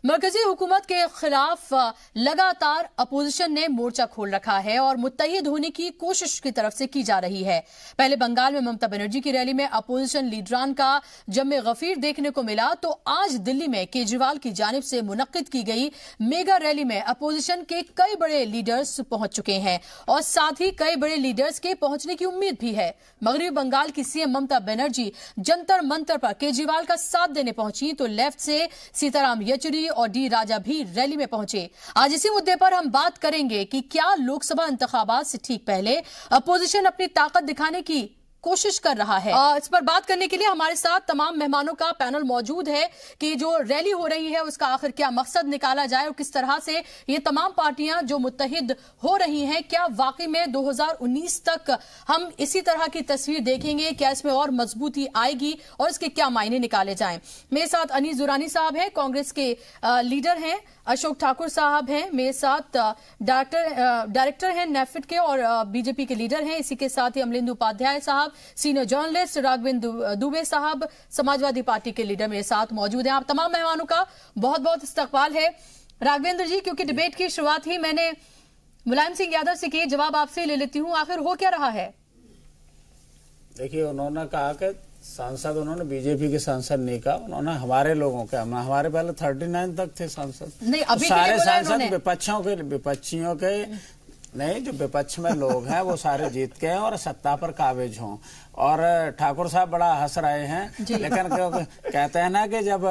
मरकजी हुकूमत के खिलाफ लगातार अपोजिशन ने मोर्चा खोल रखा है और मुत्तहिद होने की कोशिश की तरफ से की जा रही है। पहले बंगाल में ममता बनर्जी की रैली में अपोजिशन लीडरान का जमे गफीर देखने को मिला, तो आज दिल्ली में केजरीवाल की जानिब से मुनक्किद की गई मेगा रैली में अपोजिशन के कई बड़े लीडर्स पहुंच चुके हैं और साथ ही कई बड़े लीडर्स के पहुंचने की उम्मीद भी है। मगरबी बंगाल की सीएम ममता बनर्जी जंतर मंतर पर केजरीवाल का साथ देने पहुंची, तो लेफ्ट से सीताराम येचुरी और डी राजा भी रैली में पहुंचे। आज इसी मुद्दे पर हम बात करेंगे कि क्या लोकसभा इंतखाबात से ठीक पहले अपोजिशन अपनी ताकत दिखाने की कोशिश कर रहा है। इस पर बात करने के लिए हमारे साथ तमाम मेहमानों का पैनल मौजूद है कि जो रैली हो रही है उसका आखिर क्या मकसद निकाला जाए और किस तरह से ये तमाम पार्टियां जो मुत्तहिद हो रही हैं, क्या वाकई में 2019 तक हम इसी तरह की तस्वीर देखेंगे, क्या इसमें और मजबूती आएगी और इसके क्या मायने निकाले जाएं। मेरे साथ अनीस दुरानी साहब हैं, कांग्रेस के लीडर हैं, अशोक ठाकुर साहब हैं, मेरे साथ डायरेक्टर हैं नेफिड के और बीजेपी के लीडर हैं, इसी के साथ ही अमलेंदु उपाध्याय साहब, सीनियर जर्नलिस्ट राघवेंद्र दुबे साहब, समाजवादी पार्टी के लीडर मेरे साथ मौजूद हैं। आप तमाम मेहमानों का बहुत बहुत इस्तकबाल है। राघवेंद्र जी, क्योंकि डिबेट की शुरुआत ही मैंने मुलायम सिंह यादव से की, जवाब आपसे ले लेती हूँ, आखिर हो क्या रहा है? देखिए, उन्होंने कहा कि सांसद, उन्होंने बीजेपी के सांसद नहीं कहा, उन्होंने हमारे लोगों के, हमारे पहले 39 तक थे सांसद, नहीं अभी सारे सांसद विपक्षियों के नहीं, जो विपक्ष में लोग हैं वो सारे जीत के हैं और सत्ता पर काबिज हों। और ठाकुर साहब बड़ा हंस रहे हैं, लेकिन कहते हैं ना कि जब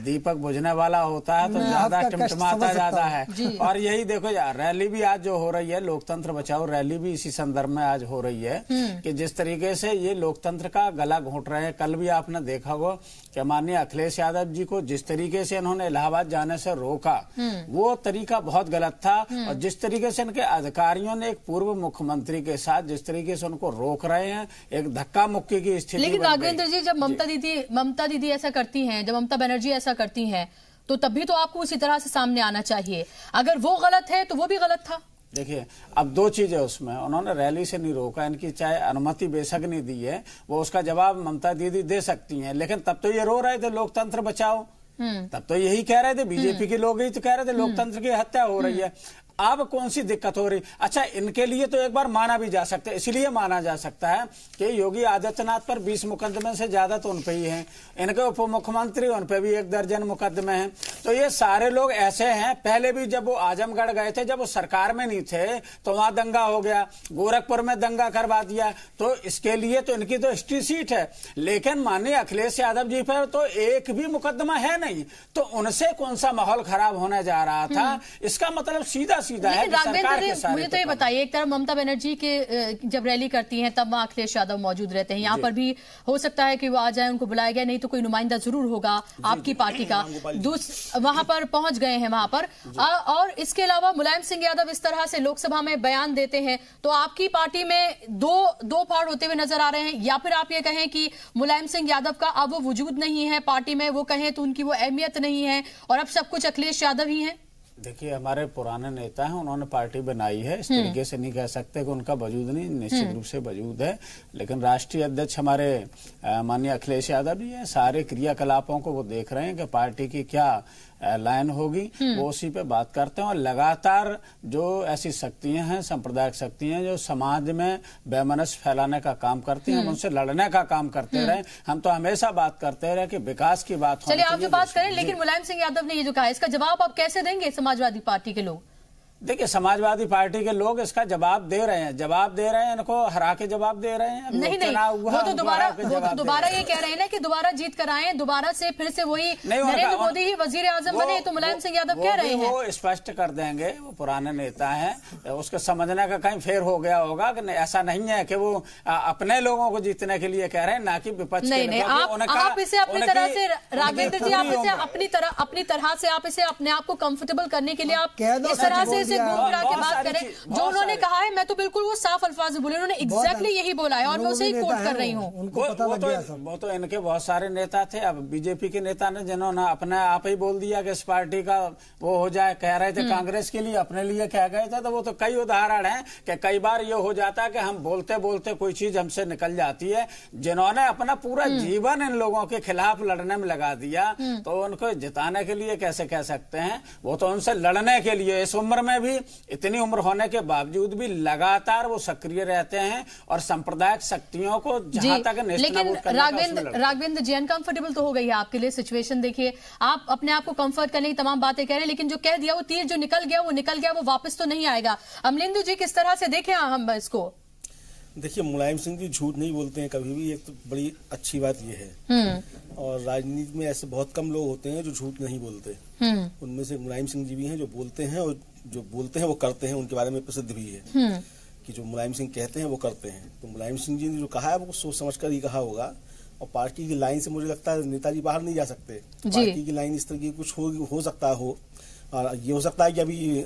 दीपक बुझने वाला होता है तो ज्यादा टिमटिमाता ज्यादा है। और यही देखो यार, रैली भी आज जो हो रही है, लोकतंत्र बचाओ रैली भी इसी संदर्भ में आज हो रही है कि जिस तरीके से ये लोकतंत्र का गला घोंट रहे हैं। कल भी आपने देखा होगा कि माननीय अखिलेश यादव जी को जिस तरीके से इन्होंने इलाहाबाद जाने से रोका, वो तरीका बहुत गलत था। और जिस तरीके से इनके अधिकारियों ने एक पूर्व मुख्यमंत्री के साथ जिस तरीके से उनको रोक रहे हैं, एक धक्का मुक्की की स्थिति। लेकिन राघवेंद्र जी, जब ममता दीदी ऐसा करती हैं, जब ममता बनर्जी ऐसा करती हैं, तो तब भी तो आपको उसी तरह से सामने आना चाहिए। अगर वो गलत है तो वो भी गलत था। देखिए, अब दो चीजें उसमें, उन्होंने रैली से नहीं रोका, इनकी चाहे अनुमति बेशक नहीं दी है, वो उसका जवाब ममता दीदी दे सकती हैं, लेकिन तब तो ये रो रहे थे लोकतंत्र बचाओ, तब तो यही कह रहे थे, बीजेपी के लोग ही तो कह रहे थे लोकतंत्र की हत्या हो रही है। अब कौन सी दिक्कत हो रही? अच्छा, इनके लिए तो एक बार माना भी जा सकता है, इसलिए माना जा सकता है कि योगी आदित्यनाथ पर 20 मुकदमे से ज्यादा तो उन पे ही हैं, इनके उप मुख्यमंत्री उन पे भी 1 दर्जन मुकदमे हैं। तो ये सारे लोग ऐसे हैं, पहले भी जब वो आजमगढ़ गए थे, जब वो सरकार में नहीं थे तो वहां दंगा हो गया, गोरखपुर में दंगा करवा दिया, तो इसके लिए तो इनकी तो हिस्ट्री सीट है। लेकिन माननीय अखिलेश यादव जी पर तो एक भी मुकदमा है नहीं, तो उनसे कौन सा माहौल खराब होने जा रहा था? इसका मतलब सीधा मुझे तो ये बताइए, एक तरफ ममता बनर्जी के जब रैली करती हैं तब वहां अखिलेश यादव मौजूद रहते हैं, यहाँ पर भी हो सकता है कि वो आ जाए, उनको बुलाया गया नहीं तो कोई नुमाइंदा जरूर होगा आपकी पार्टी का, वहां पर पहुंच गए हैं वहां पर। और इसके अलावा मुलायम सिंह यादव इस तरह से लोकसभा में बयान देते हैं, तो आपकी पार्टी में दो फाड़ होते हुए नजर आ रहे हैं, या फिर आप ये कहें कि मुलायम सिंह यादव का अब वो वजूद नहीं है पार्टी में, वो कहें तो उनकी वो अहमियत नहीं है और अब सब कुछ अखिलेश यादव ही है। देखिए, हमारे पुराने नेता हैं, उन्होंने पार्टी बनाई है, इस तरीके से नहीं कह सकते कि उनका वजूद नहीं, निश्चित रूप से वजूद है। लेकिन राष्ट्रीय अध्यक्ष हमारे माननीय अखिलेश यादव जी हैं, सारे क्रियाकलापों को वो देख रहे हैं कि पार्टी की क्या लाइन होगी, वो उसी पे बात करते हैं। और लगातार जो ऐसी शक्तियां हैं, सांप्रदायिक शक्तियां जो समाज में बेमनस फैलाने का काम करती हैं, हम उनसे लड़ने का काम करते रहे। हम तो हमेशा बात करते रहे कि विकास की बात चलिए आप जो बात करें, लेकिन मुलायम सिंह यादव ने ये जो कहा, इसका जवाब आप कैसे देंगे समाजवादी पार्टी के लोग? देखिए, समाजवादी पार्टी के लोग इसका जवाब दे रहे हैं, इनको हरा के जवाब दे रहे हैं। नहीं, वो तो दोबारा ये कह रहे हैं ना कि दोबारा जीत कर आए, दोबारा से फिर से वही नरेंद्र मोदी ही वजीर आजम बने, तो मुलायम सिंह यादव कह रहे हैं। वो स्पष्ट कर देंगे, वो पुराने नेता हैं, उसको समझने का कहीं फेर हो गया होगा कि ऐसा नहीं है कि वो अपने लोगों को जीतने के लिए कह रहे हैं, ना कि विपक्ष। नहीं, आप इसे अपनी तरह से, राघवेंद्र जी, आप इसे अपनी तरह से आप इसे अपने आप को कंफर्टेबल करने के लिए आप इस तरह से से घूम फिरा के बात करें, जो उन्होंने कहा है, मैं तो बिल्कुल वो साफ अल्फाज में बोले, उन्होंने एग्जैक्टली यही बोला है और मैं उसे ही कोट कर रही हूँ। वो तो इनके बहुत सारे नेता थे, अब बीजेपी के नेता ने जिन्होंने अपने आप ही बोल दिया कि इस पार्टी का वो हो जाए, कह रहे थे कांग्रेस के लिए, अपने लिए कह गए थे। तो वो तो कई उदाहरण हैं कि कई बार ये हो जाता है कि हम बोलते बोलते कोई चीज हमसे निकल जाती है। जिन्होंने अपना पूरा जीवन इन लोगों के खिलाफ लड़ने में लगा दिया, तो उनको जिताने के लिए कैसे कह सकते हैं? वो तो उनसे लड़ने के लिए इस उम्र में भी, इतनी उम्र होने के बावजूद भी लगातार वो सक्रिय रहते हैं और सांप्रदायिक शक्तियों को जहां तक लेकिन राघवेंद्र जी, अनकंफर्टेबल तो हो गई है आपके लिए सिचुएशन। देखिए, आप अपने आप को कंफर्ट करने की तमाम बातें कह रहे हैं, लेकिन जो कह दिया वो तीर जो निकल गया, वो वापस तो नहीं आएगा। अमलेंदु जी, किस तरह से देखें हम इसको? देखिए, मुलायम सिंह जी झूठ नहीं बोलते हैं कभी भी, एक तो बड़ी अच्छी बात यह है। और राजनीति में ऐसे बहुत कम लोग होते हैं जो झूठ नहीं बोलते। उनमें से मुलायम सिंह जी भी हैं जो बोलते हैं, और जो बोलते हैं वो करते हैं। उनके बारे में प्रसिद्ध भी है कि जो मुलायम सिंह कहते हैं वो करते हैं। तो मुलायम सिंह जी ने जो कहा है वो सोच समझ कर ही कहा होगा। और पार्टी की लाइन से मुझे लगता है नेताजी बाहर नहीं जा सकते। पार्टी की लाइन इस तरह की कुछ हो सकता हो, और ये हो सकता है कि अभी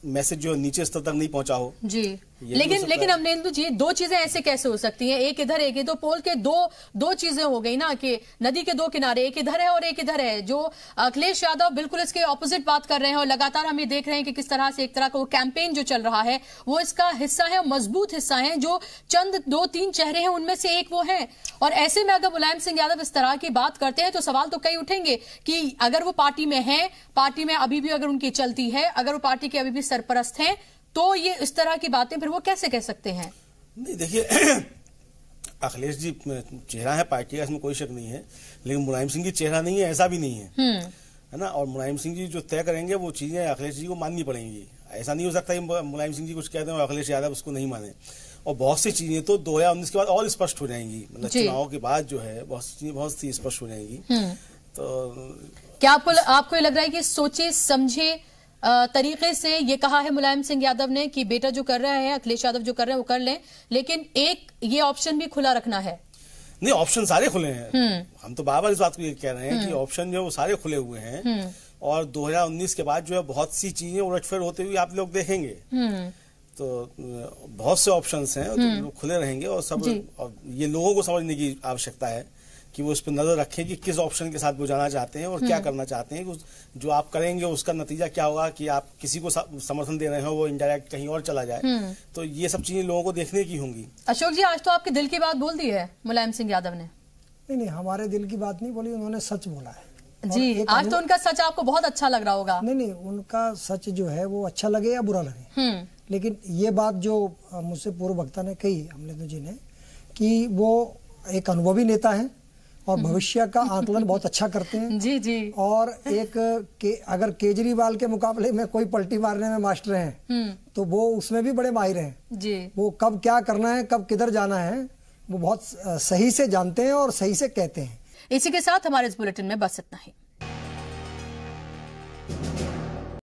मैसेज जो नीचे स्तर तक नहीं पहुंचा हो जी। लेकिन अमलेंदु जी, दो चीजें ऐसे कैसे हो सकती हैं? एक इधर एक, तो पोल के दो चीजें हो गई ना, कि नदी के दो किनारे, एक इधर है और एक इधर है। जो अखिलेश यादव बिल्कुल इसके ऑपोजिट बात कर रहे हैं, और लगातार हम ये देख रहे हैं कि किस तरह से एक तरह का वो कैंपेन जो चल रहा है वो इसका हिस्सा है, मजबूत हिस्सा है। जो चंद 2-3 चेहरे हैं उनमें से एक वो है। और ऐसे में अगर मुलायम सिंह यादव इस तरह की बात करते हैं तो सवाल तो कई उठेंगे कि अगर वो पार्टी में है, पार्टी में अभी भी अगर उनकी चलती है, अगर वो पार्टी के अभी भी सरपरस्त हैं, तो ये इस तरह की बातें फिर वो कैसे कह सकते हैं? नहीं, देखिए, अखिलेश जी चेहरा है पार्टी का, इसमें कोई शक नहीं है, लेकिन मुलायम सिंह जी चेहरा नहीं है, ऐसा भी नहीं है ना। और मुलायम सिंह जी जो तय करेंगे वो चीजें अखिलेश जी को माननी पड़ेंगी। ऐसा नहीं हो सकता कि मुलायम सिंह जी कुछ कहते हैं और अखिलेश यादव उसको नहीं माने। और बहुत सी चीजें तो 2019 के बाद और स्पष्ट हो जाएंगी, मतलब चुनाव के बाद जो है बहुत सी स्पष्ट हो जाएंगी। तो क्या आपको लग रहा है कि सोचे समझे तरीके से ये कहा है मुलायम सिंह यादव ने कि बेटा जो कर रहा है, अखिलेश यादव जो कर रहे हैं वो कर लें, लेकिन एक ये ऑप्शन भी खुला रखना है? नहीं, ऑप्शन सारे खुले हैं। हम तो बार बार इस बात को ये कह रहे हैं कि ऑप्शन जो है वो सारे खुले हुए हैं। और 2019 के बाद जो है बहुत सी चीजें उलटफेर होते हुए आप लोग देखेंगे। तो बहुत से ऑप्शंस हैं तो खुले रहेंगे, और सब और ये लोगों को समझने की आवश्यकता है कि वो इस पर नजर रखें कि किस ऑप्शन के साथ वो जाना चाहते हैं और क्या करना चाहते हैं। जो आप करेंगे उसका नतीजा क्या होगा, कि आप किसी को समर्थन दे रहे हो वो इनडायरेक्ट कहीं और चला जाए। तो ये सब चीजें लोगों को देखने की होंगी। अशोक जी, आज तो आपके दिल की बात बोल दी है मुलायम सिंह यादव ने। नहीं, हमारे दिल की बात नहीं बोली, उन्होंने सच बोला है जी। आज तो उनका सच आपको बहुत अच्छा लग रहा होगा। नहीं, उनका सच जो है वो अच्छा लगे या बुरा लगे, लेकिन ये बात जो मुझसे पूर्व वक्ता ने कही, अमलेंदु जी ने, कि वो एक अनुभवी नेता है और भविष्य का आकलन बहुत अच्छा करते हैं। जी जी। और अगर केजरीवाल के मुकाबले में कोई पलटी मारने में मास्टर हैं, तो वो उसमें भी बड़े माहिर हैं जी। वो कब क्या करना है, कब किधर जाना है, वो बहुत सही से जानते हैं और सही से कहते हैं। इसी के साथ हमारे इस बुलेटिन में बस इतना ही।